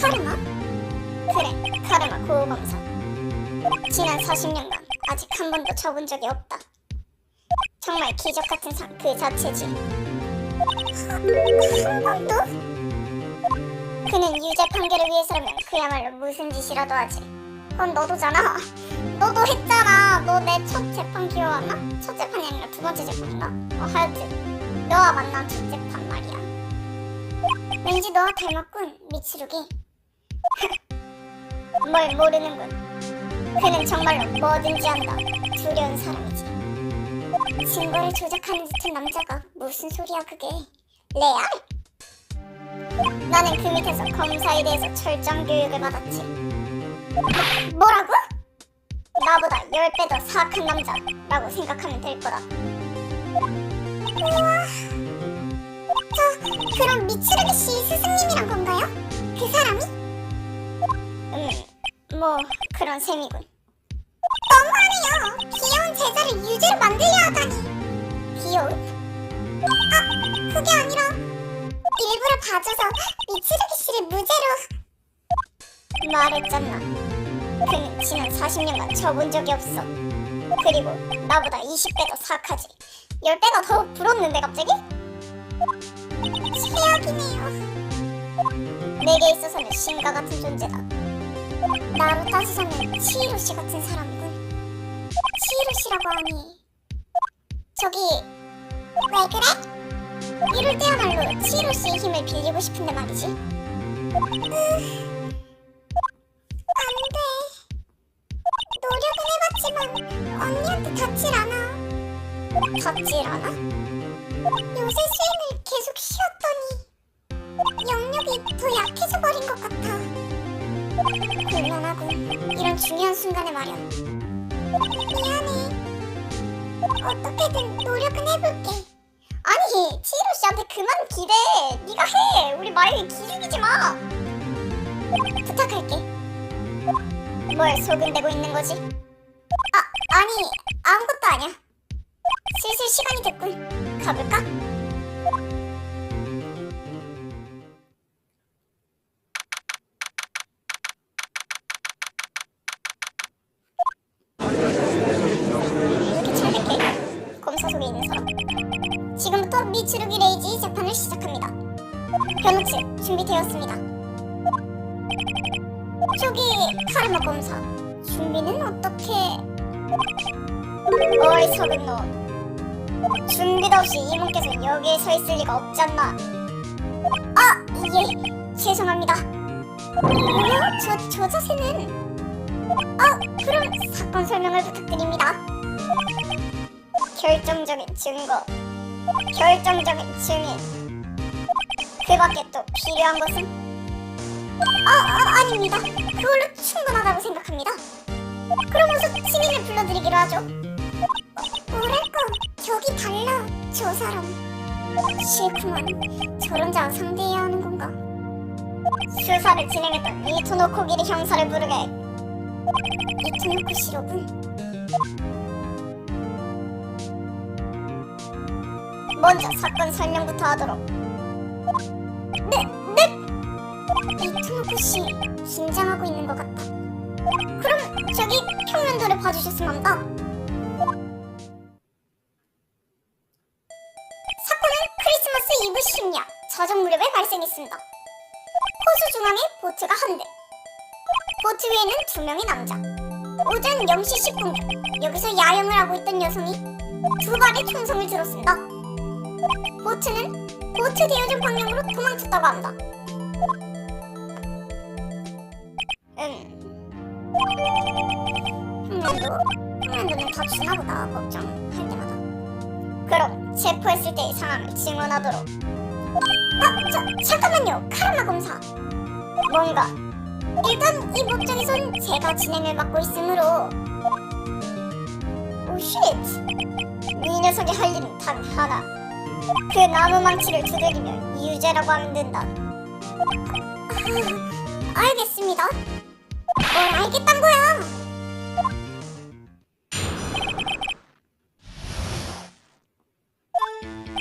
카르마? 그래, 카르마 고검사. 지난 40년간 아직 한 번도 쳐본 적이 없다. 정말 기적 같은 상 그 자체지. 한 번도? 그는 유죄 판결을 위해서라면 그야말로 무슨 짓이라도 하지. 그건 너도잖아. 너도 했잖아. 너 내 첫 재판 기억하나? 첫 재판이 아니라 두 번째 재판인가? 하여튼 너와 만난 첫 재판 말이야. 왠지 너와 닮았군, 미츠루기. 뭘 모르는군. 그는 정말로 뭐든지 한다. 두려운 사람이지. 증거를 조작하는 듯한 남자가 무슨 소리야 그게. 레알? 나는 그 밑에서 검사에 대해서 철저한 교육을 받았지. 뭐라고? 나보다 10배 더 사악한 남자라고 생각하면 될 거다. 우와. 그럼 미츠루기 씨 스승님이란 건가요? 그 사람이? 뭐 그런 셈이군. 너무하네요. 귀여운 제자를 유죄로 만들려 하다니. 귀여운? 그게 아니라 일부러 봐줘서 미츠루기 씨를 무죄로. 말했잖아. 그는 지난 40년간 쳐본 적이 없어. 그리고 나보다 20배 더 사악하지. 10배가 더 부럽는데 갑자기? 최악이네요. 내게 있어서는 신과 같은 존재다. 나로 따지자면 치히로 씨 같은 사람이군. 치히로 씨라고 하니 저기 왜 그래? 이럴 때야말로 치히로 씨의 힘을 빌리고 싶은데 말이지. 안돼. 노력은 해봤지만 언니한테 닿질 않아. 닿질 않아? 요새 수행을 계속 쉬었더니 영역이 더 약해져 버린 것 같아. 곤란하군. 이런 중요한 순간에 말이야. 미안해. 어떻게든 노력은 해볼게. 아니, 치히로 씨한테 그만 기대. 네가 해. 우리 말에 기죽이지 마. 부탁할게. 뭘 소근대고 있는 거지? 아니, 아무것도 아니야. 슬슬 시간이 됐군. 가볼까? 이렇게 철벽해? 검사 속에 있는 사람. 지금부터 미츠루기 레이지 재판을 시작합니다. 변호 측 준비되었습니다. 저기 카르마 검사, 준비는 어떻게? 어리석은 놈. 준비도 없이 이분께서 여기에 서 있을 리가 없잖아. 예, 죄송합니다. 뭐야? 저 자세는? 그럼 사건 설명을 부탁드립니다. 결정적인 증거, 결정적인 증인. 그 밖에 또 필요한 것은? 아닙니다. 그걸로 충분하다고 생각합니다. 그럼 어서 증인을 불러드리기로 하죠. 뭐랄까, 격이 달라, 저 사람. 싫구만. 저런 자와 상대해야 하는 건가? 수사를 진행했던 이토노코 기리 형사를 부르게. 이토노코 씨로군. 먼저 사건 설명부터 하도록. 네. 이토노코 씨 긴장하고 있는 것 같다. 그럼 저기 평면도를 봐주셨으면 합니다. 사건은 크리스마스 이브 심야 저녁 무렵에 발생했습니다. 호수 중앙에 보트가 한 대. 보트 위에는 2명의 남자. 오전 0시 10분경 여기서 야영을 하고 있던 여성이 2발의 총성을 들었습니다. 보트는 보트 대여점 방향으로 도망쳤다고 합니다. 평면도는 다 주나보다 걱정할 때마다. 그럼 체포했을 때의 상황을 증언하도록. 잠깐만요, 카르마 검사. 뭔가? 일단 이 목장에선 제가 진행을 맡고 있으므로. 오 쉣. 이 녀석이 할 일은 단 하나. 그 나무 망치를 두드리며 유죄라고 하면 된다. 알겠습니다. 뭘 알겠단 거야?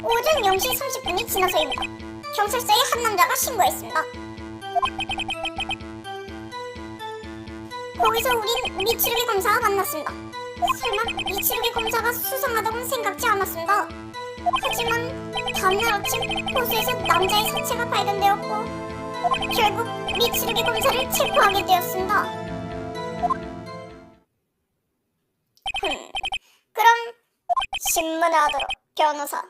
오전 0시 30분이 지나서입니다. 경찰서에 한 남자가 신고했습니다. 거기서 우린 미치루기 검사와 만났습니다. 설마 미치루기 검사가 수상하다고는 생각지 않았습니다. 하지만 다음날 아침 호수에서 남자의 사체가 발견되었고 결국 미치루기 검사를 체포하게 되었습니다. 그럼 신문을 하도록 변호사.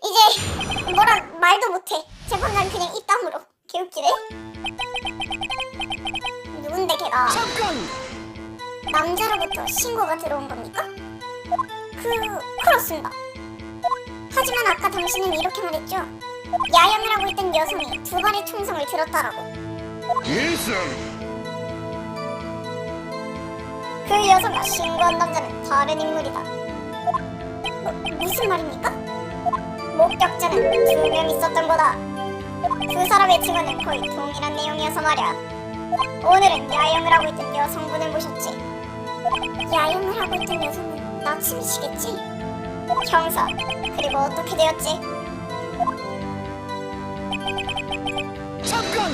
이제 뭐라 말도 못해. 재판관 그냥 입담으로. 개웃기네. 누군데 걔가? 잠깐! 남자로부터 신고가 들어온 겁니까? 그렇습니다. 하지만 아까 당신은 이렇게 말했죠. 야영을 하고 있던 여성이 두 발의 총성을 들었다라고. 예상! 그 여성과 신고한 남자는 다른 인물이다. 무슨 말입니까? 목격자는 2명 있었던 거다. 두 사람의 증언은 거의 동일한 내용이어서 말이야. 오늘은 야영을 하고 있던 여성분을 모셨지. 야영을 하고 있던 여성은 나침이시겠지? 형사, 그리고 어떻게 되었지? 잠깐!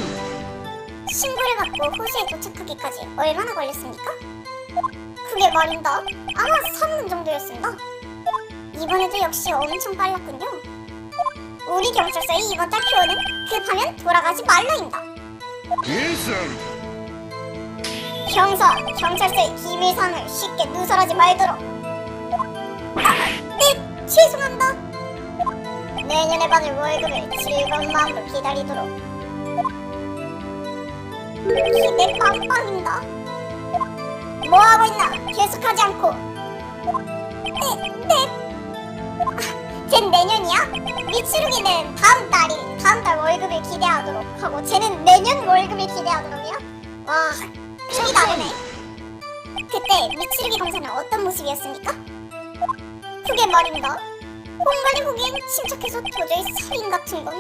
신고를 받고 호수에 도착하기까지 얼마나 걸렸습니까? 그게 말입니다. 아마 3분 정도였습니다. 이번에도 역시 엄청 빨랐군요. 우리 경찰서의 이번 달 표어는 급하면 돌아가지 말라입니다. 예상! 형사, 경찰서의 기밀사항을 쉽게 누설하지 말도록. 네, 죄송합니다. 내년에 받을 월급을 즐거운 마음으로 기다리도록. 기대 빵빵입니다. 뭐하고 있나? 계속하지 않고. 네. 쟨 내년이야? 미치루기는 다음 달 월급을 기대하도록 하고 쟤는 내년 월급을 기대하도록이야? 와, 힘이 다르네. 그때 미치루기 검사는 어떤 모습이었습니까? 그게 말입니다. 공간이 보기엔 침착해서 도저히 살인 같은 건.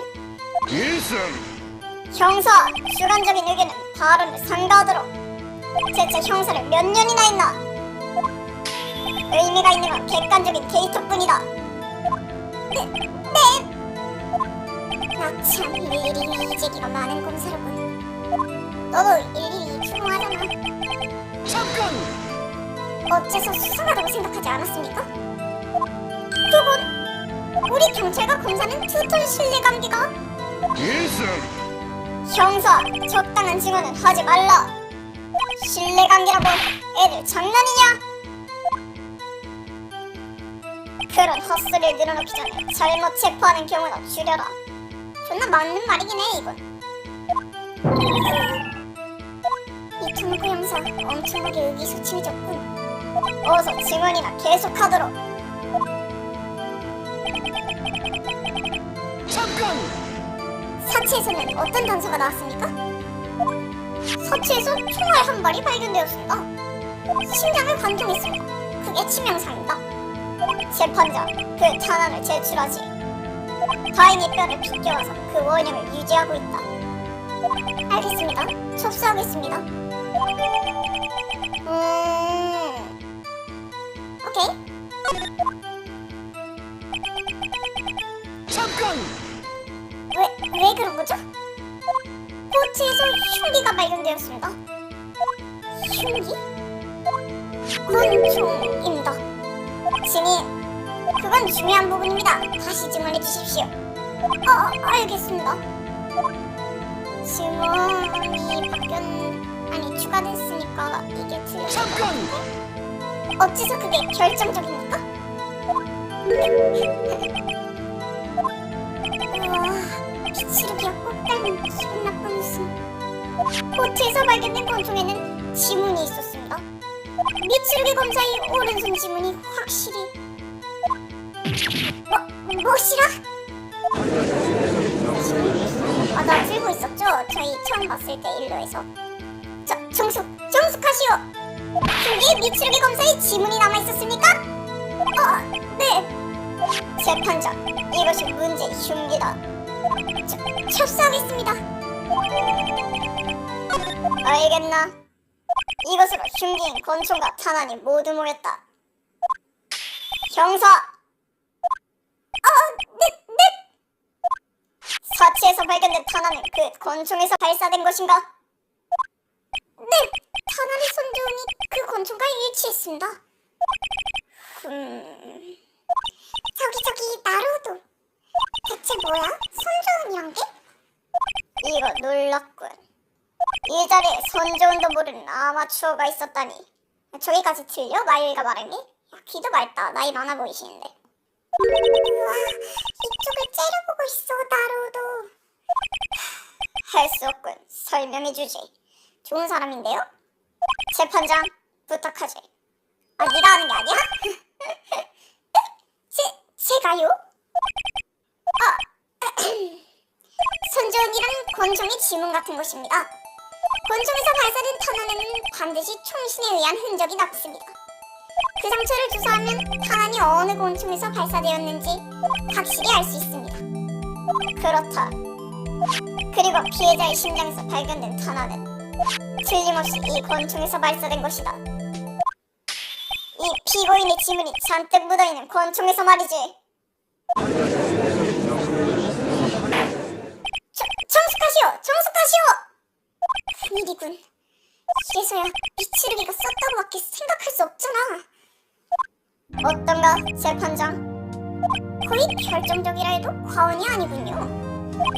예상! 형사, 주관적인 의견은 발언을 삼가하도록. 대체 형사를 몇 년이나 했나? 의미가 있는 건 객관적인 데이터뿐이다. 네. 나 참 일일이 이재기가 많은 검사로군. 너도 일일이 흉하잖아. 잠깐! 어째서 수상하다고 생각하지 않았습니까? 그건 우리 경찰과 검사는 두터운 신뢰관계가. 예상! 형사, 적당한 증언은 하지 말라. 신뢰관계라고 애들 장난이냐? 그런 헛소리를 늘어놓기 전에 잘못 체포하는 경우나 줄여라. 존나 맞는 말이긴 해 이건. 이 토모코 형사 엄청나게 의기소침해졌군. 어서 증언이나 계속하도록. 잠깐! 사체에서는 어떤 단서가 나왔습니까? 사체에서 총알 한 발이 발견되었습니다. 심장을 관통했습니다. 그게 치명상입니다. 재판장, 그 탄환을 제출하지. 다행히 뼈를 비껴와서 그 원형을 유지하고 있다. 알겠습니다. 접수하겠습니다. 오케이. 잠깐! 왜 그런 거죠? 보트에서 흉기가 발견되었습니다. 흉기? 권총입니다. 증인, 그건 중요한 부분입니다. 다시 증언해 주십시오. 알겠습니다. 증언이 추가됐으니까 이게 틀렸다. 잠깐! 어째서 그게 결정적입니까? 우와, 미치루기가 꼭 닮은 기분 나쁜 웃음. 보트에서 발견된 권총에는 지문이 있었습니다. 미치루기 검사의 오른손 지문이 확실히. 뭐시라? 나 들고 있었죠? 저희 처음 봤을 때 일로에서. 정숙하시오. 그게 미치루기 검사의 지문이 남아있었습니까? 네. 재판장, 이것이 문제의 흉기다. 접수하겠습니다. 알겠나? 이것으로 흉기인 권총과 탄환이 모두 모였다. 형사! 네. 사체에서 발견된 탄환은 그 권총에서 발사된 것인가? 네, 타나리 손조은이 그 권총과 일치했습니다. 저기 나루도 대체 뭐야? 손조은이란 게? 이거 놀랍군. 이 자리에 손조은도 모르는 아마추어가 있었다니. 저기까지 들려? 마유이가 말했니? 야, 귀도 맑다. 나이 많아 보이시는데. 우와, 이쪽을 째려보고 있어, 나루도. 할 수 없군. 설명해주지. 좋은 사람인데요? 재판장, 부탁하지. 아, 네가 하는 게 아니야? 제가요? 손조은이란 권총의 지문 같은 것입니다. 권총에서 발사된 탄환에는 반드시 총신에 의한 흔적이 남습니다. 그 상처를 조사하면 탄환이 어느 권총에서 발사되었는지 확실히 알 수 있습니다. 그렇다. 그리고 피해자의 심장에서 발견된 탄환은 틀림없이 이 권총에서 발사된 것이다. 이 피고인의 지문이 잔뜩 묻어있는 권총에서 말이지. 정숙하시오! 큰일이군. 이래서야 미츠루기가 썼다고밖에 생각할 수 없잖아. 어떤가, 재판장? 거의 결정적이라 해도 과언이 아니군요.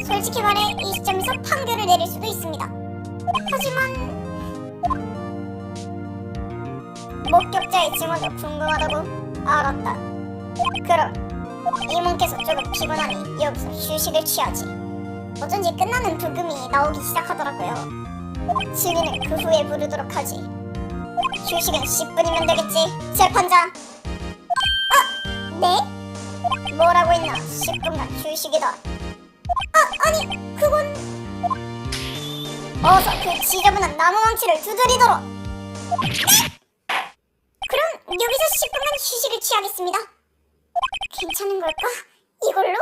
솔직히 말해 이 시점에서 판결을 내릴 수도 있습니다. 하지만 목격자의 증언도 궁금하다고? 알았다. 그럼 이모께서 조금 피곤하니 여기서 휴식을 취하지. 어쩐지 끝나는 부금이 나오기 시작하더라고요. 증인은 그 후에 부르도록 하지. 휴식은 10분이면 되겠지, 재판장. 네? 뭐라고 했나? 10분간 휴식이다. 아니, 그건... 어서 그 지저분한 나무망치를 두드리도록! 그럼 여기서 10분간 휴식을 취하겠습니다. 괜찮은 걸까? 이걸로?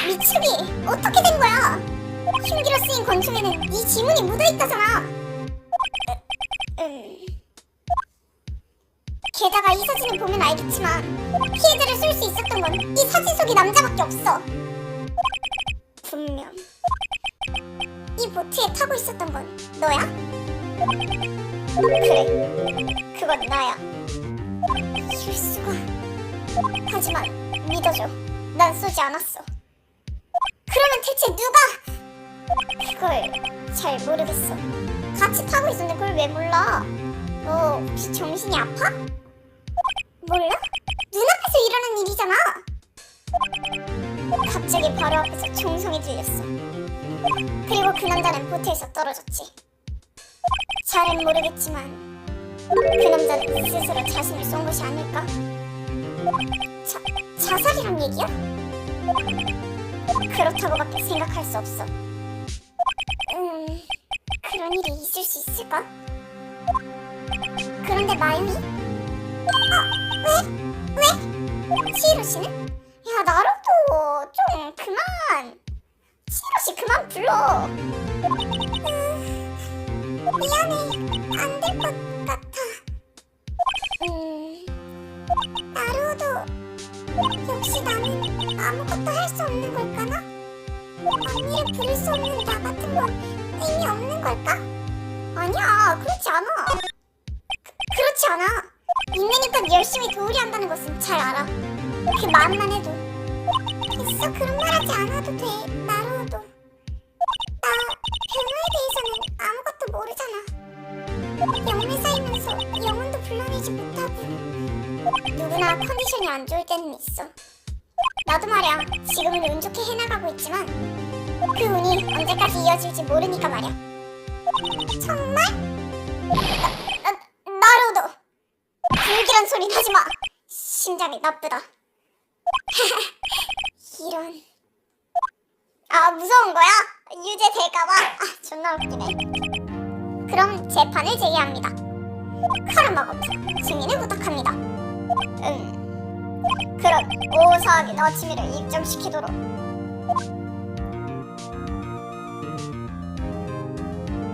미츠루기, 어떻게 된 거야? 흉기로 쓰인 권총에는 네 지문이 묻어있다잖아. 게다가 이 사진을 보면 알겠지만 피해자를 쏠 수 있었던 건 이 사진 속의 남자밖에 없어. 분명 이 보트에 타고 있었던 건 너야? 그래, 그건 나야. 이럴 수가. 하지만 믿어줘, 난 쏘지 않았어. 그러면 대체 누가? 그걸 잘 모르겠어. 같이 타고 있었는데 그걸 왜 몰라? 너 혹시 정신이 아파? 몰라? 눈앞에서 일어난 일이잖아. 갑자기 바로 앞에서 총성이 들렸어. 그리고 그 남자는 보트에서 떨어졌지. 잘은 모르겠지만 그 남자는 스스로 자신을 쏜 것이 아닐까? 자살이란 얘기야? 그렇다고밖에 생각할 수 없어. 그런 일이 있을 수 있을까? 그런데 마유미? 왜? 치히로 씨는? 야, 나루도 좀 그만. 치히로 씨 그만 불러. 미안해, 안 될 것 같아. 나루도 역시 나는 아무것도 할 수 없는 걸까나? 언니를 부를 수 없는 나 같은 건 의미 없는 걸까? 아니야, 그렇지 않아. 그렇지 않아. 인내니까 열심히 도우려 한다는 것은 잘 알아. 그 마음만 해도. 됐어, 그런 말 하지 않아도 돼, 나루도. 나 변호에 대해서는 아무것도 모르잖아. 영매사이면서 영혼도 불러내지 못하고. 누구나 컨디션이 안 좋을 때는 있어. 나도 말이야, 지금은 운 좋게 해나가고 있지만 그 운이 언제까지 이어질지 모르니까 말이야. 정말? 나루도 불길한 소리 하지마. 심장이 나쁘다. 이런. 무서운 거야? 유죄 될까봐? 존나 웃기네. 그럼 재판을 제기합니다. 카르마고토, 증인을 부탁합니다. 그럼 오사하게 너치미를 입증시키도록.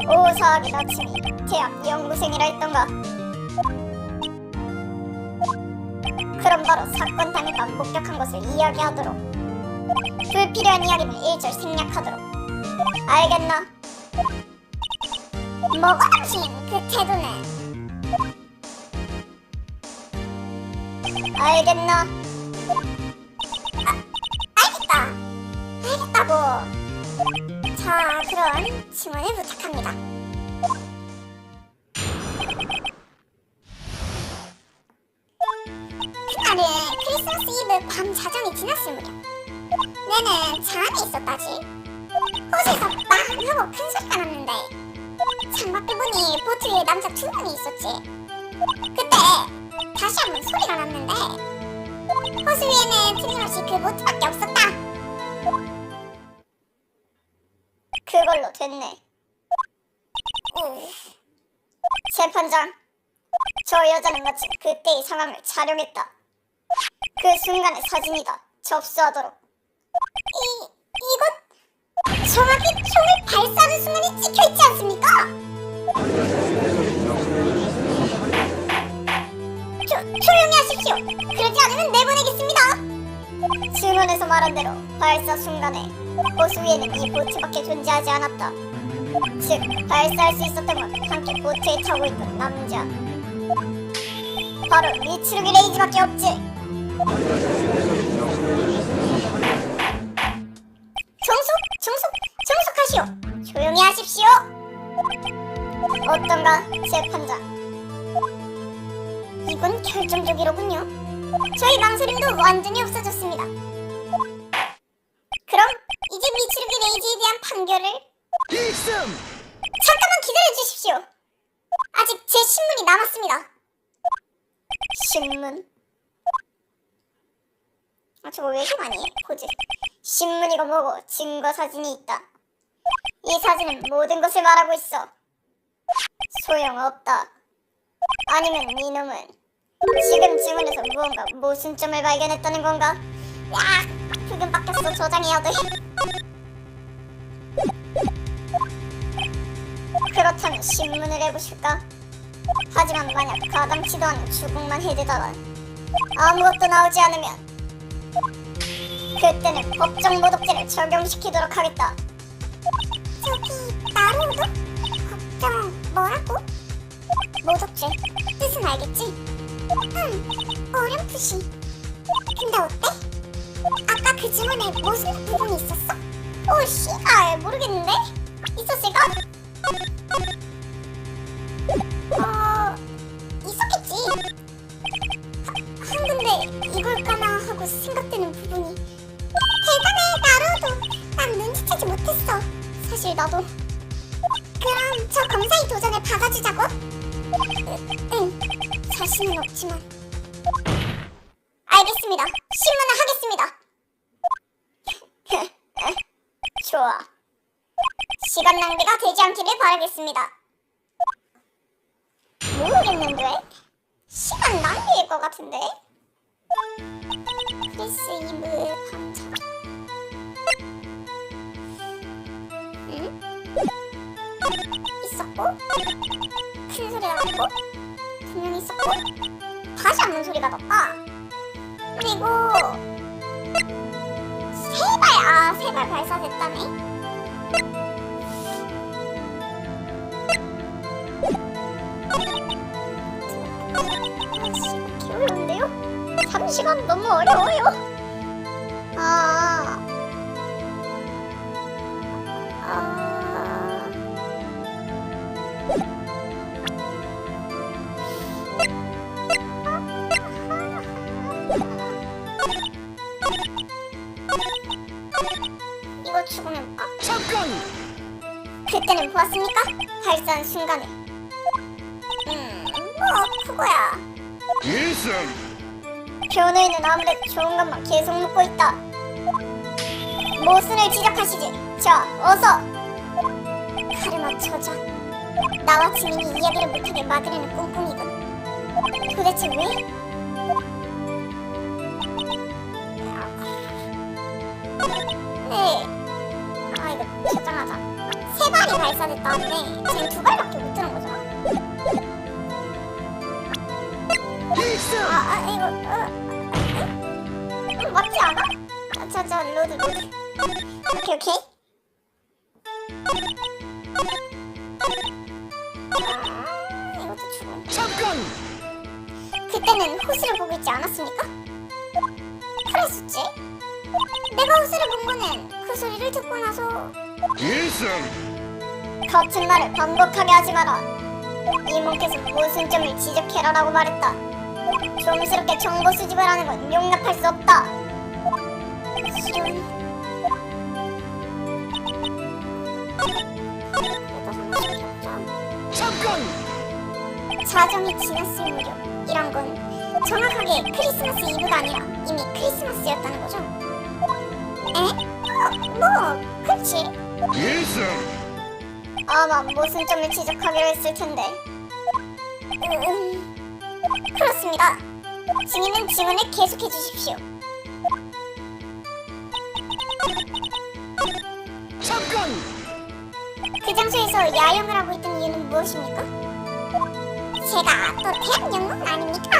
오사하게 너치미 대학 연구생이라 했던가? 그럼 바로 사건 당일과 목격한 것을 이야기하도록. 불필요한 이야기는 일절 생략하도록. 알겠나? 뭐가 당신 그 태도는? 알겠나? 알겠다. 알겠다고. 자, 그럼 증언을 부탁합니다. 그날은 크리스마스 이브 밤 자정이 지났을 무렵 내는 차 안에 있었다지. 호수에서 빵 하고 큰 소리가 났는데 창밖을 보니 보트 위에 남자 2명이 있었지. 그때 다시 한번 소리가 났는데 호수 위에는 틀림없이 그 보트밖에 없었다. 그걸로 됐네. 재판장, 저 여자는 마치 그때의 상황을 촬영했다. 그 순간의 사진이다. 접수하도록. 이건 정확히 총을 발사하는 순간이 찍혀있지 않습니까? 조용히 하십시오. 그러지 않으면 내보내겠습니다. 증언에서 말한 대로 발사 순간에 호수 위에는 이 보트밖에 존재하지 않았다. 즉, 발사할 수 있었던 건 함께 보트에 타고 있던 남자, 바로 미츠루기 레이지밖에 없지. 정숙하시오. 조용히 하십시오. 어떤가, 재판장? 이건 결정적이로군요. 저희 망설임도 완전히 없어졌습니다. 그럼 이제 미츠루기 레이지에 대한 판결을... 일승! 잠깐만 기다려주십시오. 아직 제 신문이 남았습니다. 신문? 아, 저거 왜 이렇게 많이 해? 포즈. 신문이고 뭐고 증거 사진이 있다. 이 사진은 모든 것을 말하고 있어. 소용없다. 아니면 이놈은 지금 증언에서 무언가 모순점을 발견했다는 건가? 야, 그건 바뀌었어. 저장해야 돼. 그렇다면 신문을 해보실까? 하지만 만약 가당치도 않은 주국만 해대다가 아무것도 나오지 않으면 그때는 법정 모독죄를 적용시키도록 하겠다. 저기 나루오도? 법정 뭐라고? 모독죄 뜻은 알겠지? 어렴풋이. 근데 어때? 아까 그 증언에 무슨 부분이 있었어? 오 씨발 모르겠는데? 있었을까? 있었겠지. 한 군데 이걸까나 하고 생각되는 부분이. 대단해 나루오도. 난 눈치채지 못했어. 사실 나도. 그럼 저 검사의 도전을 받아주자고? 응. 자신은 없지만. 알겠습니다. 신문을 하겠습니다. 좋아. 시간 낭비가 되지 않기를 바라겠습니다. 모르겠는데? 시간 낭비일 것 같은데? 크리스 이브 밤차. 응? 있었고 큰 소리가 났고 분명히 있었고 다시 안 난 소리가 났다. 그리고 세 발 발사됐다네. 어려운데요? 3시간 너무 어려워요. 이거 죽으면 볼까? 잠깐! 그때는 보았습니까? 발사한 순간에. 뭐 그거야. 일승! 변호인은 아무래도 좋은 것만 계속 묻고 있다. 모순을 지적하시지. 자, 어서. 카르마 저자. 나와 지민이 이야기를 못하게 막으려는 꿍꿍이군. 도대체 왜? 네. 이거 저장하자. 3발이 발사됐다는데 쟤는 2발밖에 못 드는 거잖아. 일승! 이거 맞지 않아? 자, 로드. 오케이. 이것도 죽어. 잠깐! 그때는 호수를 보고 있지 않았습니까? 그랬었지. 내가 호수를 본 거는 그 소리를 듣고 나서 일승! 같은 말을 반복하게 하지 마라. 이모께서 모순점을 지적해라라고 말했다. 좀스럽게 정보 수집을 하는 건 용납할 수 없다. 이런... 잠깐! 자정이 지났을 무렵 이란 건 정확하게 크리스마스 이브가 아니라 이미 크리스마스였다는 거죠. 에? 뭐 그렇지. 일승! 아마 모순점을 지적하기로 했을 텐데. 그렇습니다. 증인은 증언을 계속해 주십시오. 잠깐! 그 장소에서 야영을 하고 있던 이유는 무엇입니까? 제가 또 대학 연구원 아닙니까?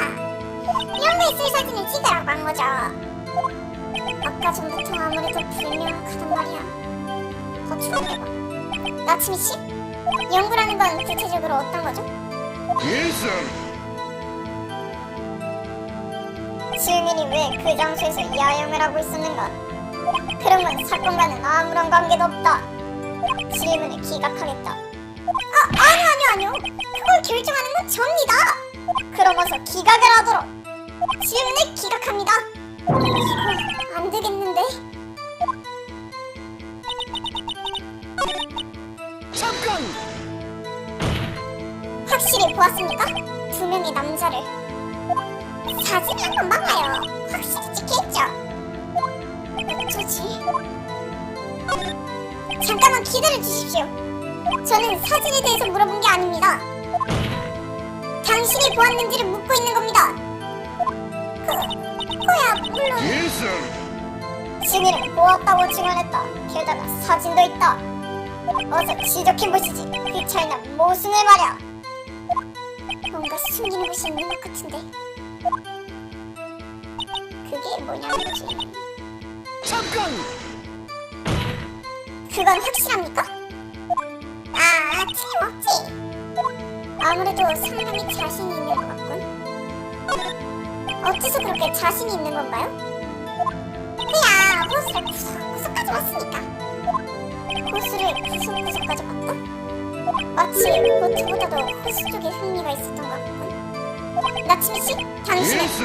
연구했을 사진을 찍으라고 한 거죠. 아까 전부터 아무래도 불명확하단 말이야. 더 조용해봐. 나츠미 씨? 연구라는 건 구체적으로 어떤 거죠? 일승! 증인이 왜 그 장소에서 야영을 하고 있었는가? 그런 건 사건과는 아무런 관계도 없다. 질문을 기각하겠다. 아니요. 그걸 결정하는 건 접니다. 그럼 어서 기각을 하도록. 질문을 기각합니다. 이거 안 되겠는데? 잠깐! 확실히 보았습니까? 두 명의 남자를. 사진이 한번 막아요. 확실히 찍혀있죠? 어쩌지? 잠깐만 기다려주십시오. 저는 사진에 대해서 물어본 게 아닙니다. 당신이 보았는지를 묻고 있는 겁니다. 그거야 물론 일승! 증인은 보았다고 증언했다. 게다가 사진도 있다. 어서 지적해보시지. 그 차이는 모순을 말이야. 뭔가 숨기는 것이 있는 것 같은데. 그게 뭐냐는 거지. 잠깐! 그건 확실합니까? 틀림없지. 아무래도 상당히 자신이 있는 것 같군. 어째서 그렇게 자신이 있는 건가요? 그냥 호수를 구석구석까지 왔으니까. 호수를 구석구석까지 봤다? 마치 보트보다도 호수 쪽에 흥미가 있었던 것 같군. 나츠미씨, 당신은 일승!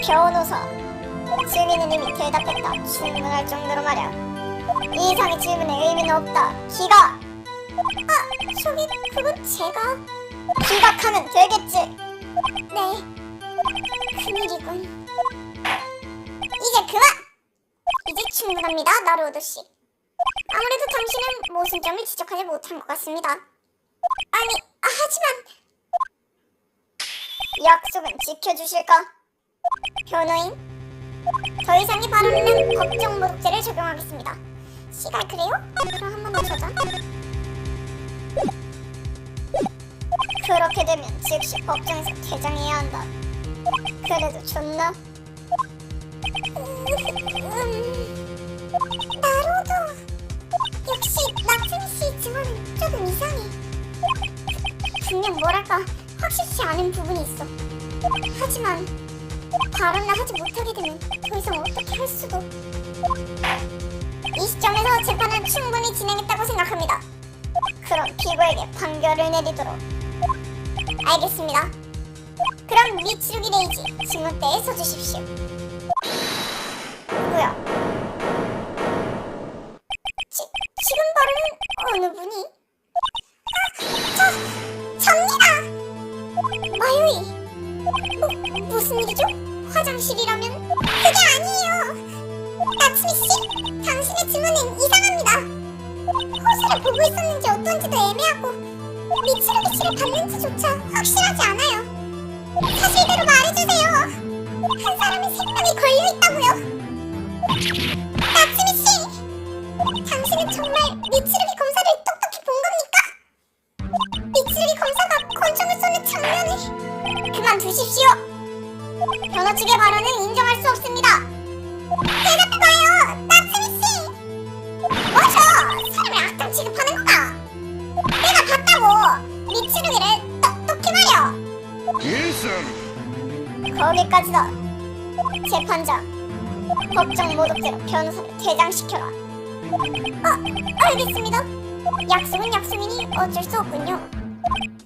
변호사. 증인은 이미 대답했다. 충분할 정도로 말이야. 이 이상의 질문에 의미는 없다. 기각! 그건 제가... 기각하면 되겠지. 네, 큰일이군. 이제 그만! 이제 충분합니다, 나루오도씨. 아무래도 당신은 모순점을 지적하지 못한 것 같습니다. 하지만... 약속은 지켜주실까? 변호인, 더 이상의 발언은 법정 모독죄를 적용하겠습니다. 시간 그래요? 그럼 한 번 더 쳐자. 그렇게 되면 즉시 법정에서 퇴장해야 한다. 그래도 좋나? 나로도 역시 나츠미씨 증언은 조금 이상해. 분명 뭐랄까 확실치 않은 부분이 있어. 하지만 발언을 하지 못하게 되면 더 이상 어떻게 할 수도. 이 시점에서 재판은 충분히 진행했다고 생각합니다. 그럼 피고에게 판결을 내리도록. 알겠습니다. 그럼 미츠루기 레이지 증언대에 서주십시오. 누구야? 지금 발언은 어느 분이? 접니다! 마요이, 무슨 일이죠? 화장실이라면? 그게 아니에요! 나츠미씨, 당신의 증언은 이상합니다. 호수를 보고 있었는지 어떤지도 애매하고 미츠루기 씨를 봤는지조차 확실하지 않아요. 사실대로 말해주세요. 한 사람의 생명이 걸려있다고요. 나츠미씨, 당신은 정말 미츠루기 검사를 똑똑히 본 겁니까? 미츠루기 검사가 권총을 쏘는 장면을... 그만두십시오. 변호 측의 발언은 인정할 수 없습니다. 대답해봐요, 나츠미씨. 뭐죠? 사람을 악당 취급하는 거다. 내가 봤다고. 미츠루기를 똑똑히 말이야. 일승. 거기까지다. 재판장, 법정 모독죄로 변호사를 퇴장시켜라. 알겠습니다. 약속은 약속이니 어쩔 수 없군요.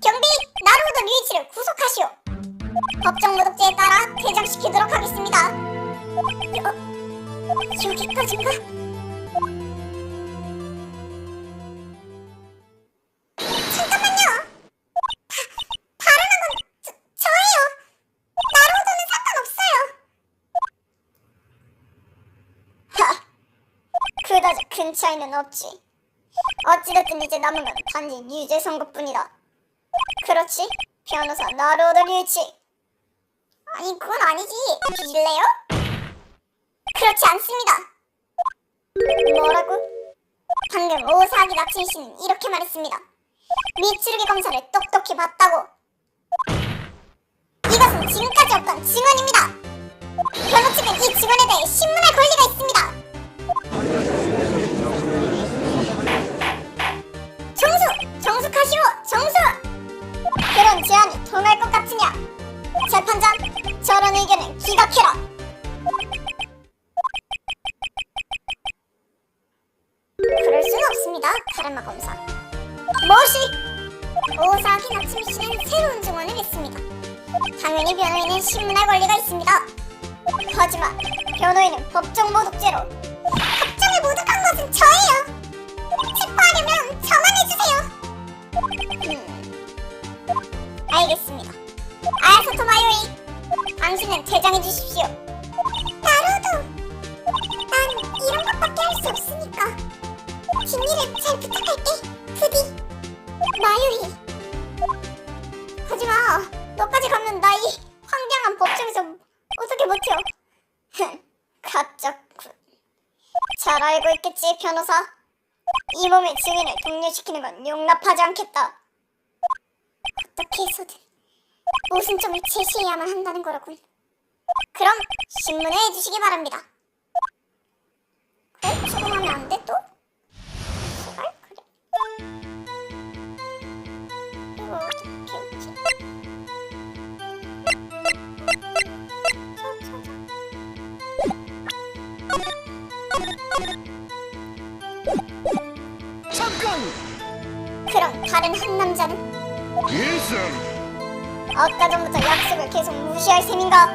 경비, 나루오도 류이치를 구속하시오. 법정 모독죄에 따라 퇴장시키도록 하겠습니다. 여기까지인가? 잠깐만요. 발언한 건 저예요. 나루오도는 상관없어요. 그다지 큰 차이는 없지. 어찌됐든 이제 남은 건 단지 유죄 선고뿐이다. 그렇지? 변호사 나루오도 류이치. 아니 그건 아니지. 뒤질래요? 그렇지 않습니다. 뭐라고? 방금 오사기 나츠미 씨는 이렇게 말했습니다. 미츠루기 검사를 똑똑히 봤다고. 이것은 지금까지 없던 증언입니다. 변호 측은 이 증언에 대해 신문할 권리가 있습니다. 정숙하시오, 정숙! 그런 제안이 통할 것 같으냐? 재판장, 저런 의견은 기각해라. 그럴 수는 없습니다, 카르마 검사. 무엇이? 오사기 나츠미 씨는 새로운 증언을 했습니다. 당연히 변호인은 신문할 권리가 있습니다. 하지만 변호인은 법정 모독죄로. 법정에 모독한 것은 저예요. 체포하려면 저만 해주세요. 알겠습니다. 아야사토 마요이, 당신은 퇴장해 주십시오. 나루오도, 난 이런 것밖에 할 수 없으니까 뒷일을 잘 부탁할게, 부디. 마요이, 하지마. 너까지 가면 나 이 황량한 법정에서 어떻게 버텨. 가짜군. 잘 알고 있겠지, 변호사. 이 몸의 증인을 동료시키는 건 용납하지 않겠다. 어떻게 해서든 모순점을 제시해야만 한다는 거로군. 그럼 신문에 해주시기 바랍니다. 그래? 수긍하면 안 돼 또? 제발 그래. 이거 어떻게 했지? 잠깐. 그럼 다른 한 남자는? 일승. 아까 전부터 약속을 계속 무시할 셈인가?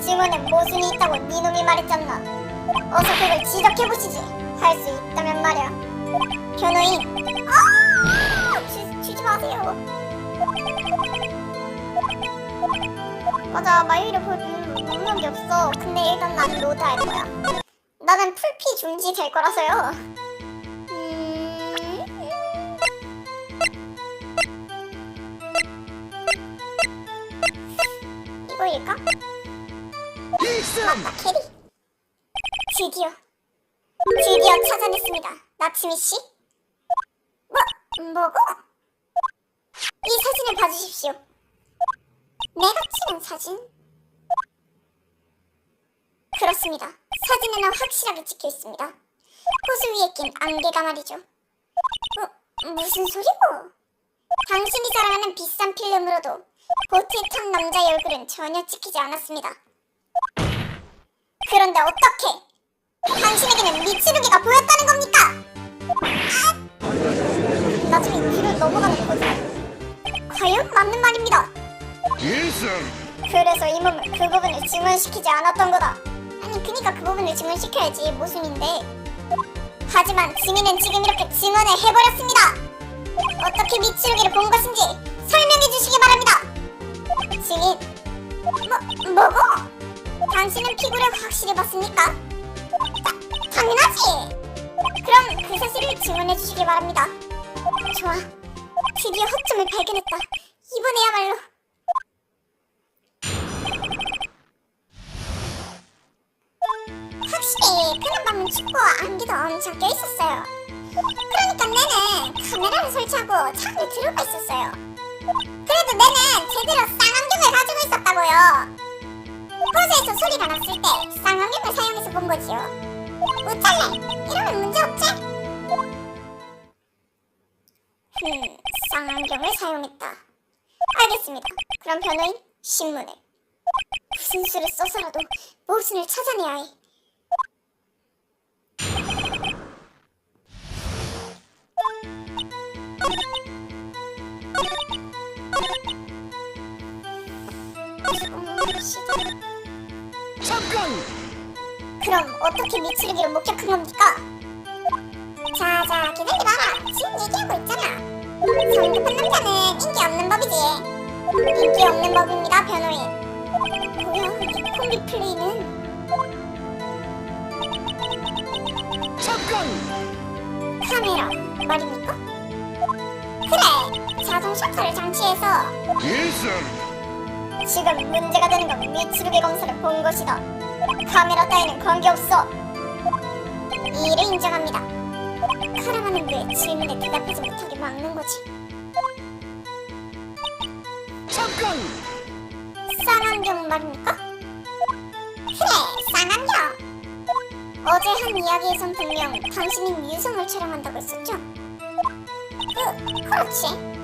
증언에 모순이 있다고 니놈이 말했잖아. 어서 그걸 지적해보시지. 할 수 있다면 말이야. 변호인. 주지 마세요. 맞아, 마유이를 볼 능력이 없어. 근데 일단 난 로드 할 거야. 나는 풀피 중지 될 거라서요. 이거일까? 일승. 맞다, 캐리. 드디어 찾아냈습니다, 나츠미 씨. 뭐고? 이 사진을 봐주십시오. 내가 찍은 사진? 그렇습니다. 사진에는 확실하게 찍혀 있습니다. 호수 위에 낀 안개가 말이죠. 무슨 소리고? 당신이 자랑하는 비싼 필름으로도 보트에 탄 남자의 얼굴은 전혀 찍히지 않았습니다. 그런데 어떻게? 당신에게는 미츠루기가 보였다는 겁니까? 나중에 뒤로 넘어가는 거지. 과연 맞는 말입니다. 일승. 그래서 이 몸을 그 부분을 증언시키지 않았던 거다. 아니 그니까 그 부분을 증언시켜야지. 모순인데. 하지만 증인은 지금 이렇게 증언을 해버렸습니다. 어떻게 미츠루기를 본 것인지 설명해 주시기 바랍니다. 증인. 뭐고? 당신은 피부를 확실히 봤습니까? 당연하지. 그럼 그 사실을 증언해 주시기 바랍니다. 좋아. 드디어 허점을 발견했다. 이번에야말로. 확실히 그날 밤은 춥고 안개도 엄청 껴있었어요. 그러니까 내는 카메라를 설치하고 차 안에 들어가 있었어요. 그래도 내는 제대로 쌍안경을 가지고 있었다고요. 차에서 소리가 났을 때 쌍안경을 사용해서 본 거지요. 우짤래 이러면 문제 없지? 쌍안경을 사용했다. 알겠습니다. 그럼 변호인 신문을 무슨 수를 써서라도 모순을 찾아내야 해. 잠깐! 그럼 어떻게 미치르기를 목격한 겁니까? 자자 기다려봐. 지금 얘기하고 있잖아. 성급한 남자는 인기 없는 법이지. 인기 없는 법입니다 변호인. 뭐야 이 콤비 플레이는. 잠깐! 카메라 말입니까? 그래 자동 셔터를 장치해서 일승! 지금 문제가 되는 건 미치르기 검사를 본 것이다. 카메라 따위는 관계없어. 이 일을 인정합니다. 카라반은 왜 질문에 대답하지 못하게 막는 거지? 잠깐! 쌍안경 말입니까? 그래 쌍안경. 어제 한 이야기에선 분명 당신이 유성을 촬영한다고 했었죠? 그렇지.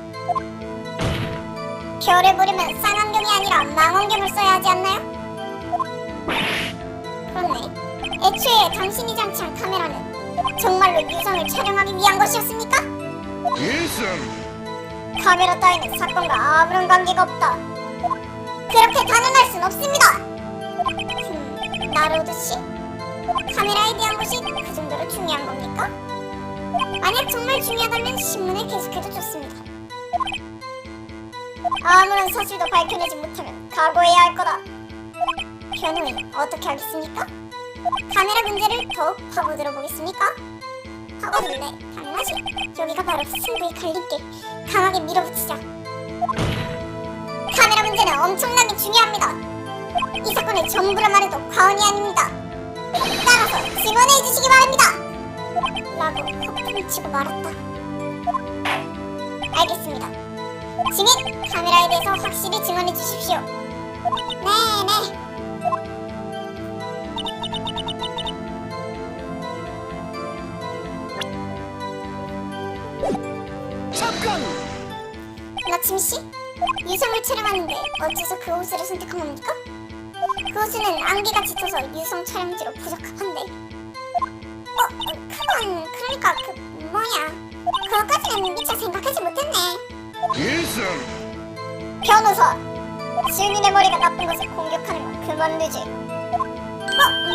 별을 보려면 쌍안경이 아니라 망원경을 써야 하지 않나요? 그렇네. 애초에 당신이 장치한 카메라는 정말로 유성을 촬영하기 위한 것이었습니까? 일승! 카메라 따위는 사건과 아무런 관계가 없다. 그렇게 단언할 순 없습니다. 나로드 씨, 카메라에 대한 것이 그 정도로 중요한 겁니까? 만약 정말 중요하다면 신문을 계속해도 좋습니다. 아무런 사실도 밝혀내지 못하면 각오해야 할 거다. 변호인 어떻게 하겠습니까? 카메라 문제를 더욱 파고들어 보겠습니까? 파고들래 당연하지. 여기가 바로 승부의 갈림길. 강하게 밀어붙이자. 카메라 문제는 엄청나게 중요합니다. 이 사건을 전부라 말해도 과언이 아닙니다. 따라서 증언해 주시기 바랍니다. 라고 헛꿈을 치고 말았다. 알겠습니다. 증인, 카메라에 대해서 확실히 증언해 주십시오. 네네. 잠깐! 나침씨? 유성을 촬영하는데 어째서 그 옷을 선택한 겁니까? 그 옷은 안개가 짙어서 유성 촬영지로 부적합한데. 그건 그러니까 그것까지는 미처 생각하지 못했네. 일승! 변호사! 증인의 머리가 나쁜 것을 공격하는 건 그만두지.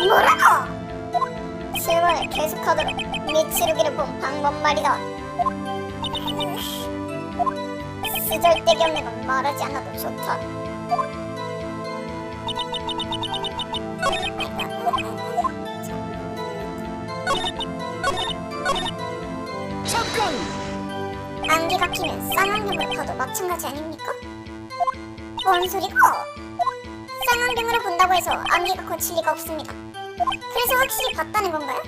뭐라고? 증언을 계속하도록 미치루기를 본 방법 말이다. 쓰잘데기 없는 건 말하지 않아도 좋다. 잠깐! 안개가 끼면 쌍안경으로 봐도 마찬가지 아닙니까? 뭔 소리고? 쌍안경으로 본다고 해서 안개가 거칠 리가 없습니다. 그래서 확실히 봤다는 건가요?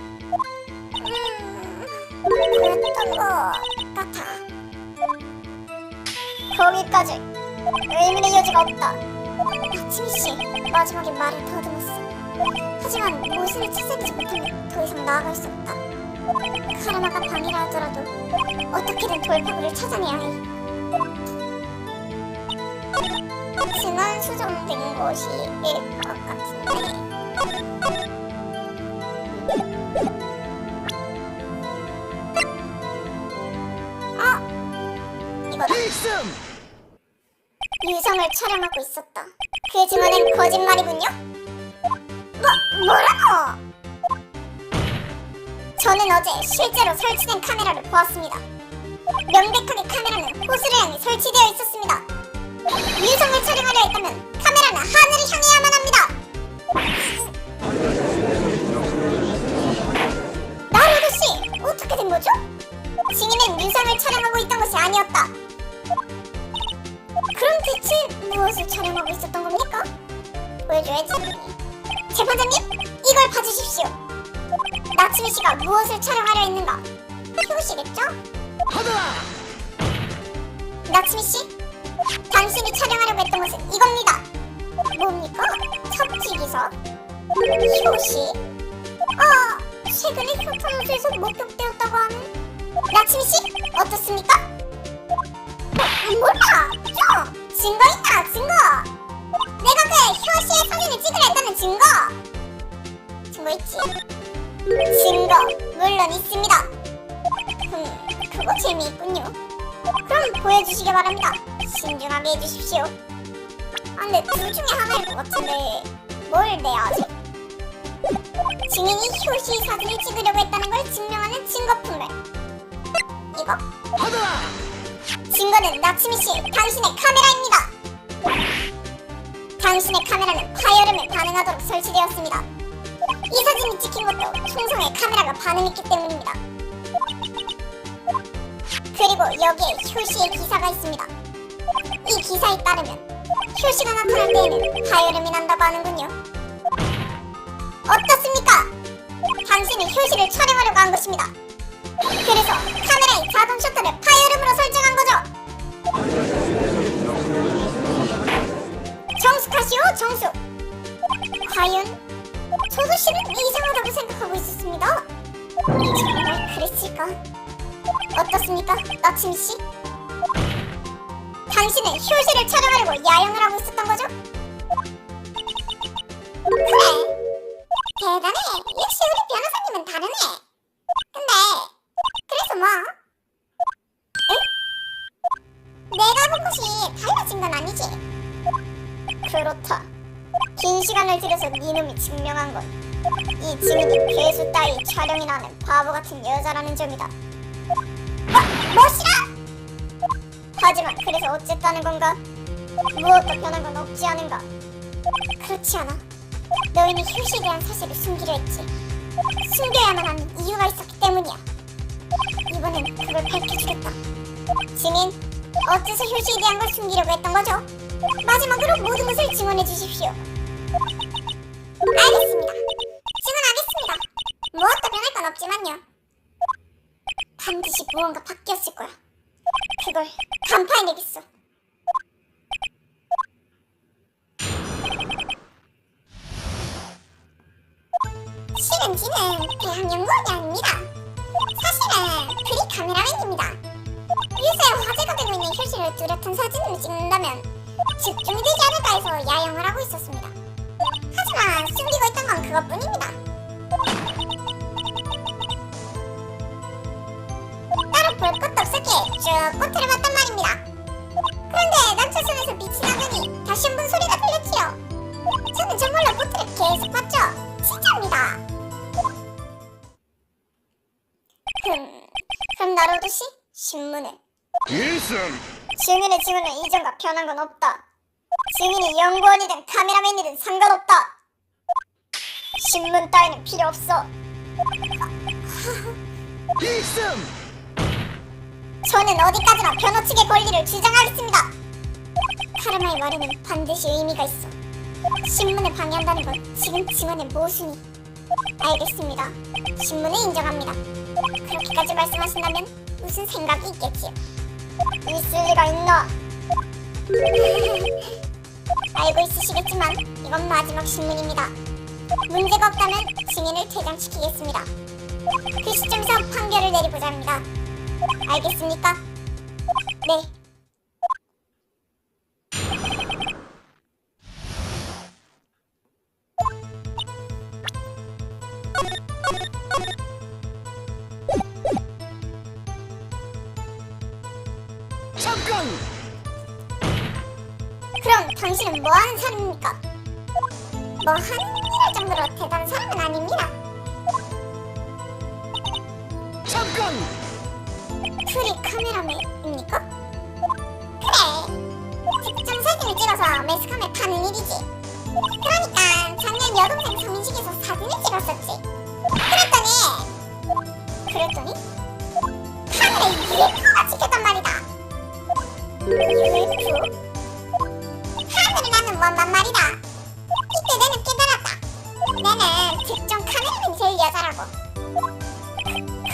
그랬던 것 같아. 거기까지 의문의 여지가 없다. 나침씨 마지막에 말을 더듬었어. 하지만 모순을 찾아내지 못하면 더 이상 나아갈 수 없다. 카라마가 방이라 하더라도 어떻게든 돌파구를 찾아내야 해. 증언 수정된 것이일 것 같은데. 이거다. 일승! 유성을 촬영하고 있었다. 그 증언은 거짓말이군요? 뭐라고? 저는 어제 실제로 설치된 카메라를 보았습니다. 명백하게 카메라는 호수를 향해 설치되어 있었습니다. 유성을 촬영하려 했다면 카메라는 하늘을 향해야만 합니다. 나로도씨, 어떻게 된 거죠? 증인은 유성을 촬영하고 있던 것이 아니었다. 그럼 대체 무엇을 촬영하고 있었던 겁니까? 보여줘야지. 재판장님, 이걸 봐주십시오. 나츠미 씨가 무엇을 촬영하려 했는가? 표시겠죠? 하더라! 나츠미 씨, 당신이 촬영하려고 했던 것은 이겁니다. 뭡니까? 첩지기사? 효시? 최근에 교토노조에서 목격되었다고 하는 나츠미씨? 어떻습니까? 몰라! 증거 있다! 증거! 내가 그 효시의 사진을 찍으려 했다는 증거! 증거 있지? 증거 물론 있습니다. 그거 재미있군요. 그럼 보여주시기 바랍니다. 신중하게 해주십시오. 근데 둘 중에 하나일 것 같은데 뭘 내야 하지? 증인이 효시 사진을 찍으려고 했다는 걸 증명하는 증거품을 이거? 받아라. 증거는 나츠미씨 당신의 카메라입니다. 당신의 카메라는 파열음에 반응하도록 설치되었습니다. 이 사진이 찍힌 것도 총성의 카메라가 반응했기 때문입니다. 그리고 여기에 효시의 기사가 있습니다. 이 기사에 따르면 효시가 나타날 때에는 파열음이 난다고 하는군요. 어떻습니까? 당신은 효시를 촬영하려고 한 것입니다. 그래서 카메라의 자동 셔터를 파열음으로 설정한 거죠. 정숙하시오, 정숙. 과연 조수씨는 이상하다고 생각하고 있었습니다. 정말 그랬을까? 어떻습니까, 나츠미씨? 당신은 효시를 촬영하려고 야영을 하고 있었던 거죠? 그래, 대단해. 역시 우리 변호사님은 다르네. 근데 그래서 뭐? 응? 내가 본 것이 달라진 건 아니지? 그렇다. 긴 시간을 들여서 니놈이 증명한 건 이 증인이 괴수 따위 촬영이나 하는 바보 같은 여자라는 점이다. 뭐시라? 하지만 그래서 어쨌다는 건가? 무엇도 변한 건 없지 않은가? 그렇지 않아. 너희는 효시에 대한 사실을 숨기려 했지. 숨겨야만 하는 이유가 있었기 때문이야. 이번엔 그걸 밝혀주겠다. 증인, 어째서 효시에 대한 걸 숨기려고 했던 거죠? 마지막으로 모든 것을 증언해 주십시오. 알겠습니다. 증언하겠습니다. 무엇도 변할 건 없지만요. 반드시 무언가 바뀌었을 거야. 그걸 간파해내겠어. 실은 지는 대학연구원이 아닙니다. 사실은 그리 카메라맨입니다. 요새 화제가 되고 있는 효시를 뚜렷한 사진으로 찍는다면 집중이 되지 않을까 해서 야영을 하고 있었습니다. 하지만 숨기고 있던 건 그것뿐입니다. 따로 볼 것도 없었기에 쭉 꼬투를 봤단 말입니다. 그런데 남차선에서 빛이 나더니 다시 한번 소리가 들렸지요. 저는 정말로 꼬투를 계속 봤죠. 진짜입니다. 그럼 나로도씨? 신문에 일승. 증인의 증언은 이전과 변한 건 없다. 증인이 연구원이든 카메라맨이든 상관없다. 신문 따위는 필요 없어. 일승. 저는 어디까지나 변호 측의 권리를 주장하겠습니다. 카르마의 말에는 반드시 의미가 있어. 신문을 방해한다는 건 지금 증언의 모순이. 알겠습니다. 신문을 인정합니다. 그렇게까지 말씀하신다면 무슨 생각이 있겠지요? 있을 리가 있나? 알고 있으시겠지만 이건 마지막 신문입니다. 문제가 없다면 증인을 퇴장시키겠습니다. 그 시점에서 판결을 내리고자 합니다. 알겠습니까? 네. 잠깐. 그럼 당신은 뭐 하는 사람입니까? 뭐 하는 일할 정도로 대단한 사람은 아닙니다. 잠깐. 둘이 카메라맨입니까? 그래, 특정 사진을 찍어서 매스컴에 파는 일이지. 그러니까 작년 여동생 성인식에서 사진을 찍었었지. 그랬더니 카메라에 UFO가 찍혔단 말이다. UFO? 하늘을 나는 원만 말이다. 이때 내는 깨달았다. 내는 특정 카메라맨이 될 여자라고.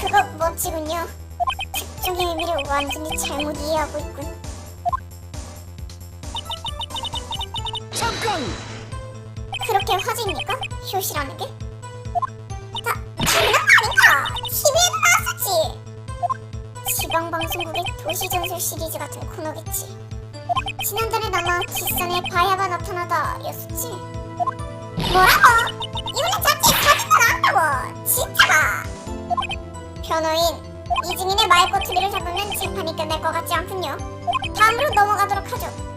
그거 멋지군요. 특정의 의미를 완전히 잘못 이해하고 있군. 잠깐. 잠깐! 그렇게 화제입니까? 효시라는 게? 당연한 거 아닌가? TV에도 나왔었지. 지방방송국의 도시전설 시리즈 같은 코너겠지. 지난달에 아마 뒷산에 바야바 나타나다 였었지. 뭐라고? 이번엔 자체에 사진도 나왔다고. 진짜가. 변호인 이증인의 말꼬투리를 잡으면 재판이 끝날 것 같지 않군요. 다음으로 넘어가도록 하죠.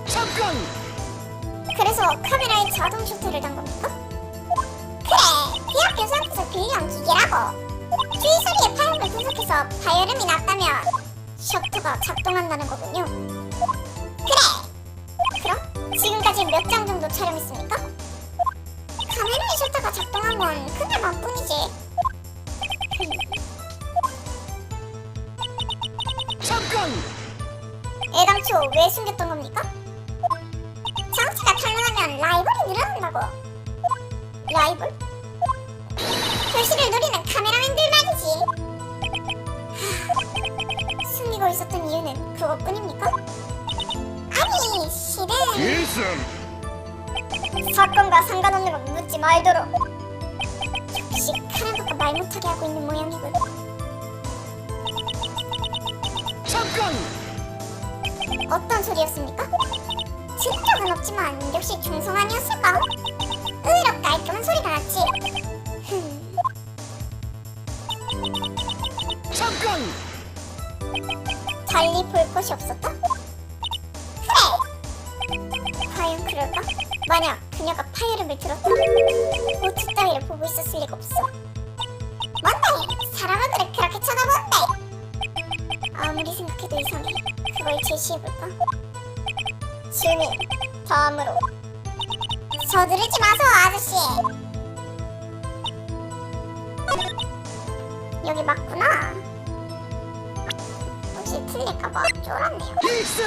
잠깐! 그래서 카메라에 자동 셔터를 단 겁니까? 그래, 대학 교수한테서 빌려온 기계라고. 주위 소리의 파형을 분석해서 바이오름이 났다면 셔터가 작동한다는 거군요. 그래, 그럼 지금까지 몇 장 정도 촬영했습니까? 카메라의 셔터가 작동한 건 그날만 뿐이지. 잠깐! 애당초 왜 숨겼던 겁니까? 정치가 탄로나면 라이벌이 늘어난다고. 라이벌? 표시를 노리는 카메라맨들 말이지. 숨기고 있었던 이유는 그것뿐입니까? 아니, 실은 일승! 사건과 상관없는 건 묻지 말도록. 역시 카라바가 말 못하게 하고 있는 모양이군. 잠깐! 어떤 소리였습니까? 들은 적은 없지만 역시 중성 아니었을까? 의외로 깔끔한 소리가 났지. 잠깐! 달리 볼 것이 없었다? 그래! 과연 그럴까? 만약 그녀가 파열음을 들었다면 보트 따위를 보고 있었을 리가 없어. 뭔데? 사람 얼굴을 그렇게 쳐다보는데? 아무리 생각해도 이상해. 그걸 제시해볼까? 주민, 다음으로 서두르지 마소 아저씨. 여기 맞구나. 혹시 틀릴까봐 쫄았네요. 일승!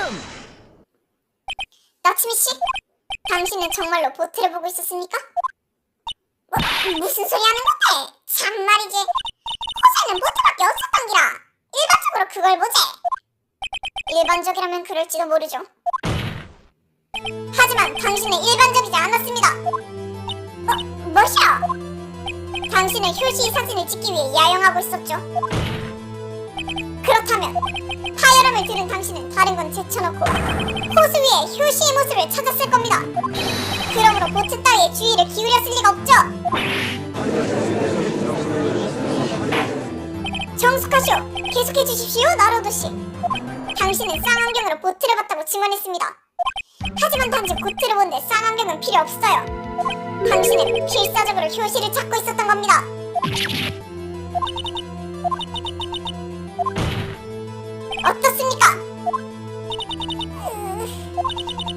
나츠미씨? 당신은 정말로 보트를 보고 있었습니까? 무슨 소리 하는 건데? 참말이지. 호수에는 보트밖에 없었던 기라. 일반적으로 그걸 보지. 일반적이라면 그럴지도 모르죠. 하지만 당신은 일반적이지 않았습니다. 뭐시여? 당신은 효시의 사진을 찍기 위해 야영하고 있었죠. 그렇다면 파열음을 들은 당신은 다른 건 제쳐놓고 호수 위에 효시의 모습을 찾았을 겁니다. 그러므로 보트 따위에 주의를 기울였을 리가 없죠. 정숙하시오. 계속해 주십시오, 나로도씨. 당신은 쌍안경으로 보트를 봤다고 증언했습니다. 하지만 단지 보트를 본데 쌍안경은 필요 없어요. 당신은 필사적으로 효시를 찾고 있었던 겁니다. 어떻습니까?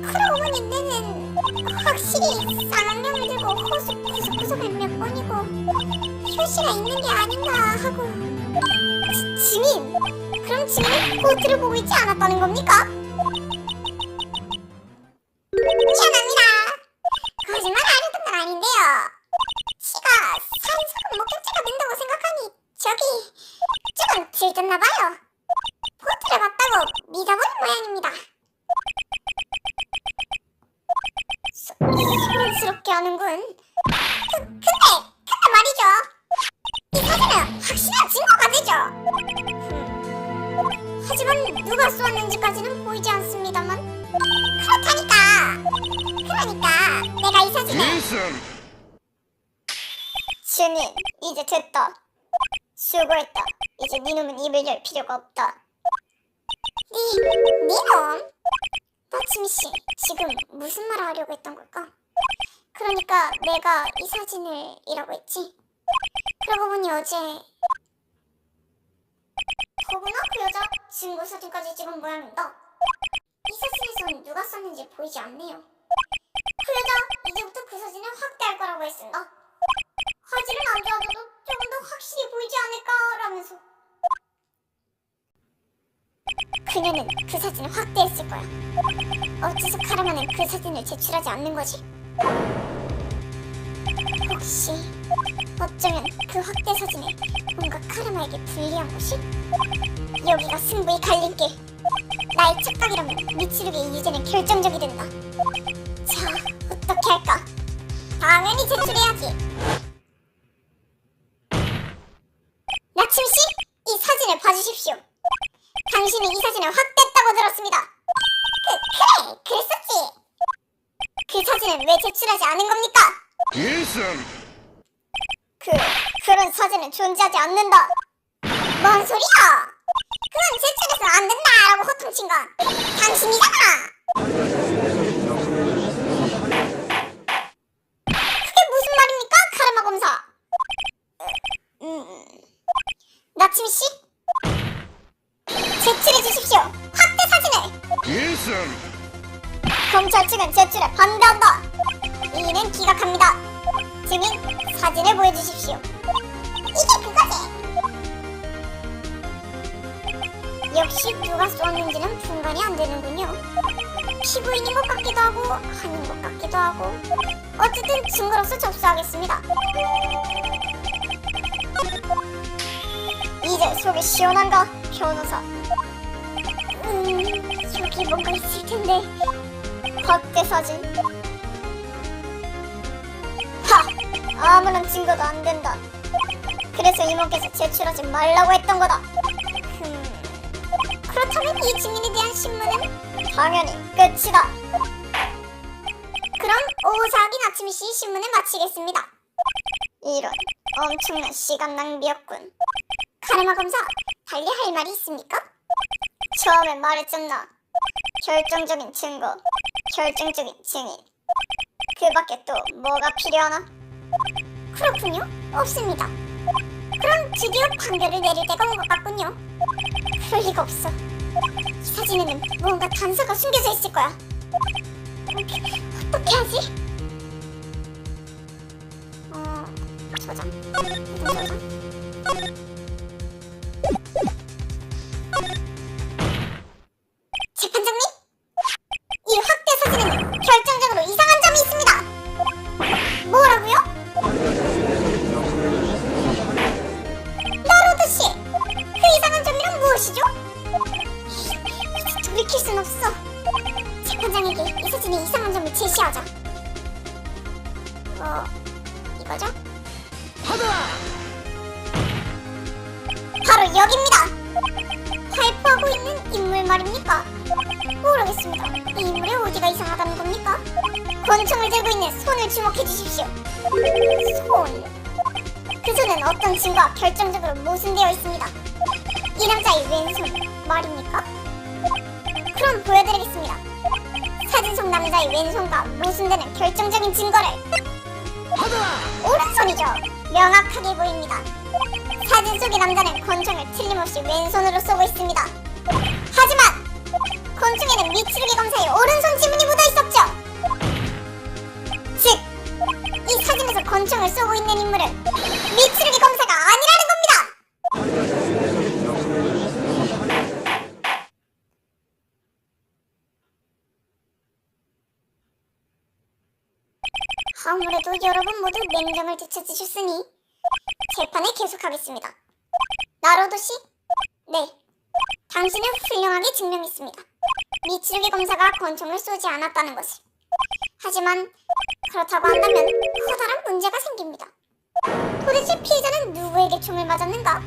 그러고 보니 내는 확실히 쌍안경을 들고 호수 구석구석을 몇 번이고 효시가 있는 게 아닌가 하고. 지민! 그럼 지민은 보트를 보고 있지 않았다는 겁니까? 미안합니다. 거짓말 하려던 건 아닌데요. 씨가 살인사건 목격자가 된다고 생각하니 조금 들떴나봐요. 보트를 봤다고 믿어버린 모양입니다. 소란스럽게 하는군. 근데 말이죠. 이 사진은 확실한 증거가 되죠. 하지만 누가 쏘았는지까지는 보이지 않습니다만. 그러니까 내가 이 사진을. 일승! 주님, 이제 됐다. 수고했다. 이제 니놈은 입을 열 필요가 없다. 니놈? 나츠미씨, 지금 무슨 말을 하려고 했던 걸까? 그러니까 내가 이 사진을 이라고 했지? 그러고 보니 어제 더구나 그 여자 증거사진까지 찍은 모양이다. 이 사진에선 누가 썼는지 보이지 않네요. 그 여자 이제부터 그 사진을 확대할 거라고 했습니다. 화질은 안 좋아져도 조금 더 확실히 보이지 않을까라면서. 그녀는 그 사진을 확대했을 거야. 어째서 카라마는 그 사진을 제출하지 않는 거지? 혹시 어쩌면 그 확대 사진에 뭔가 카라마에게 불리한 것이? 여기가 승부의 갈림길. 나의 착각이라면 미츠루기의 유죄는 결정적이 된다. 자, 어떻게 할까? 당연히 제출해야지. 나침씨, 이 사진을 봐주십시오. 당신은 이 사진을 확대했다고 들었습니다. 그래, 그랬었지. 그 사진은 왜 제출하지 않은 겁니까? 일승. 그런 사진은 존재하지 않는다. 뭔 소리야? 그건 제출해서는 안 된다라고 호통친 건 당신이잖아. 그게 무슨 말입니까, 카르마 검사? 나침이 씨, 제출해 주십시오. 확대 사진을. 일승. 검찰 측은 제출에 반대한다. 이는 기각합니다. 증인, 사진을 보여주십시오. 이게 그거지. 역시 누가 쏘았는지는 분간이 안 되는군요. 피부인인 것 같기도 하고 아닌 것 같기도 하고. 어쨌든 증거로서 접수하겠습니다. 이제 속이 시원한가, 변호사? 여기 뭔가 있을 텐데. 확대 사진. 하! 아무런 증거도 안 된다. 그래서 이모께서 제출하지 말라고 했던 거다. 그렇다면 이 증인에 대한 신문은 당연히 끝이다. 그럼 오사기 나츠미 씨 신문을 마치겠습니다. 이런 엄청난 시간 낭비였군. 카르마 검사, 달리 할 말이 있습니까? 처음에 말했잖아. 결정적인 증거, 결정적인 증인. 그 밖에 또 뭐가 필요하나? 그렇군요. 없습니다. 그럼 드디어 판결을 내릴 때가 온 것 같군요. 그럴 리가 없어. 이 사진에는 무언가 단서가 숨겨져 있을 거야. 어떻게 하지? 저장. 재판장님? 이 확대 사진에는 결정적으로 이상한 점이 있습니다. 뭐라고요? 나로도 씨, 그 이상한 점이란 무엇이죠? 이제 돌이킬 순 없어. 재판장에게 이 사진의 이상한 점을 제시하자. 이거죠? 하더라. 바로 여기입니다. 발표하고 있는 인물 말입니까? 모르겠습니다. 이 인물의 어디가 이상하다는 겁니까? 권총을 들고 있는 손을 주목해 주십시오. 손. 그 손은 어떤 증거와 결정적으로 모순되어 있습니다. 이 남자의 왼손 말입니까? 그럼 보여드리겠습니다. 사진 속 남자의 왼손과 모순되는 결정적인 증거를. 하더라. 오른손이죠. 명확하게 보입니다. 사진 속의 남자는 권총을 틀림없이 왼손으로 쏘고 있습니다. 하지만 권총에는 미츠루기 검사의 오른손 지문이 묻어 있었죠. 즉, 이 사진에서 권총을 쏘고 있는 인물은 미츠루기 검사가 아니라는 겁니다. 아무래도 여러분 모두 냉정을 되찾으셨으니 재판을 계속하겠습니다. 나로도 씨? 네. 당신은 훌륭하게 증명했습니다. 미츠루기 검사가 권총을 쏘지 않았다는 것을. 하지만 그렇다고 한다면 커다란 문제가 생깁니다. 도대체 피해자는 누구에게 총을 맞았는가?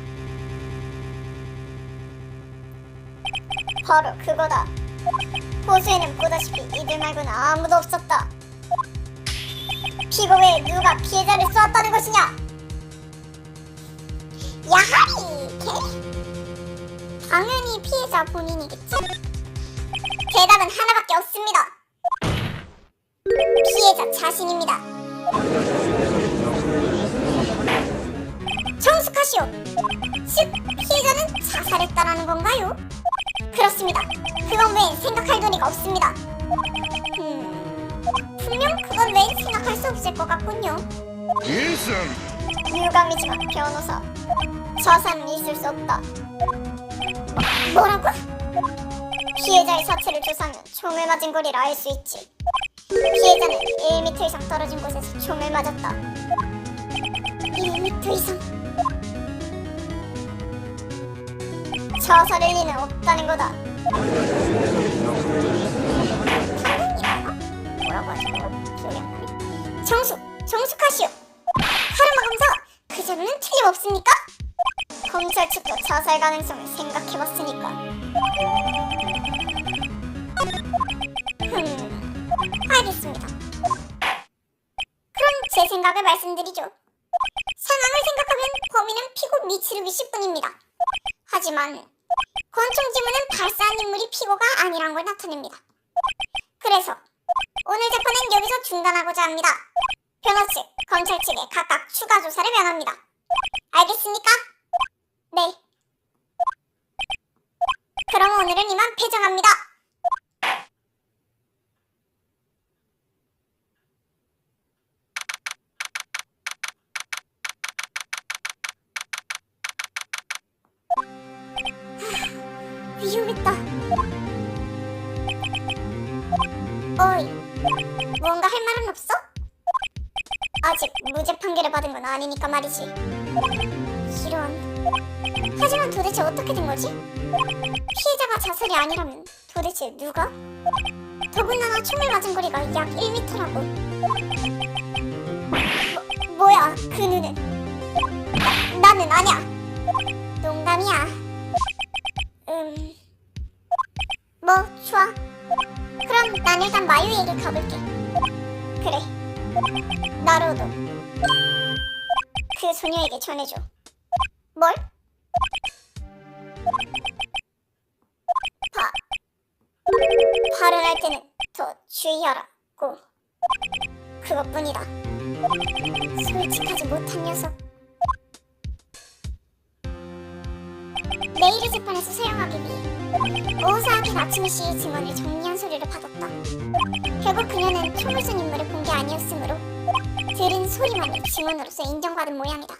바로 그거다. 보수에는 보다시피 이들 말고는 아무도 없었다. 피고 외에 누가 피해자를 쏘았다는 것이냐? 야하리 걔? 당연히 피해자 본인이겠지? 대답은 하나밖에 없습니다. 피해자 자신입니다. 정숙하시오. 즉, 피해자는 자살했다라는 건가요? 그렇습니다. 그건 외엔 생각할 도리가 없습니다. 분명 그건 외엔 생각할 수 없을 것 같군요. 일승. 유감이지만 변호사, 자살은 있을 수 없다. 뭐라고? 피해자의 사체를 조사하면 총을 맞은 거리를 알 수 있지. 피해자는 1m 이상 떨어진 곳에서 총을 맞았다. 1m 이상? 자살일 리는 없다는 거다. 뭐라고 하죠? 기억이 안 나네. 정숙하시오. 카르마 검사, 그 자료는 틀림없습니까? 검찰 측도 자살 가능성을 생각해봤으니까. 알겠습니다. 그럼 제 생각을 말씀드리죠. 상황을 생각하면 범인은 피고 미츠루기 씨뿐입니다. 하지만 권총 지문은 발사한 인물이 피고가 아니란 걸 나타냅니다. 그래서 오늘 재판은 여기서 중단하고자 합니다. 변호 측, 검찰 측에 각각 추가 조사를 명합니다. 알겠습니까? 네. 그럼 오늘은 이만 배정합니다. 위험했다. 어이, 뭔가 할 말은 없어? 아직 무죄 판결을 받은 건 아니니까 말이지. 이런. 하지만 도대체 어떻게 된 거지? 피해자가 자살이 아니라면 도대체 누가? 더군다나 총을 맞은 거리가 약 1m라고. 뭐야, 그 눈은? 나는 아니야. 농담이야. 뭐 좋아. 그럼 난 일단 마유에게 가볼게. 그래, 나로도 그 소녀에게 전해줘. 뭘? 발언할 때는 더 주의하라고. 그것뿐이다. 솔직하지 못한 녀석. 내일의 재판에서 사용하기 위해 오사하기 나츠미 씨의 증언을 정리한 소리를 받았다. 결국 그녀는 총을 쏜 인물을 본 게 아니었으므로 들은 소리만이 증언으로서 인정받은 모양이다.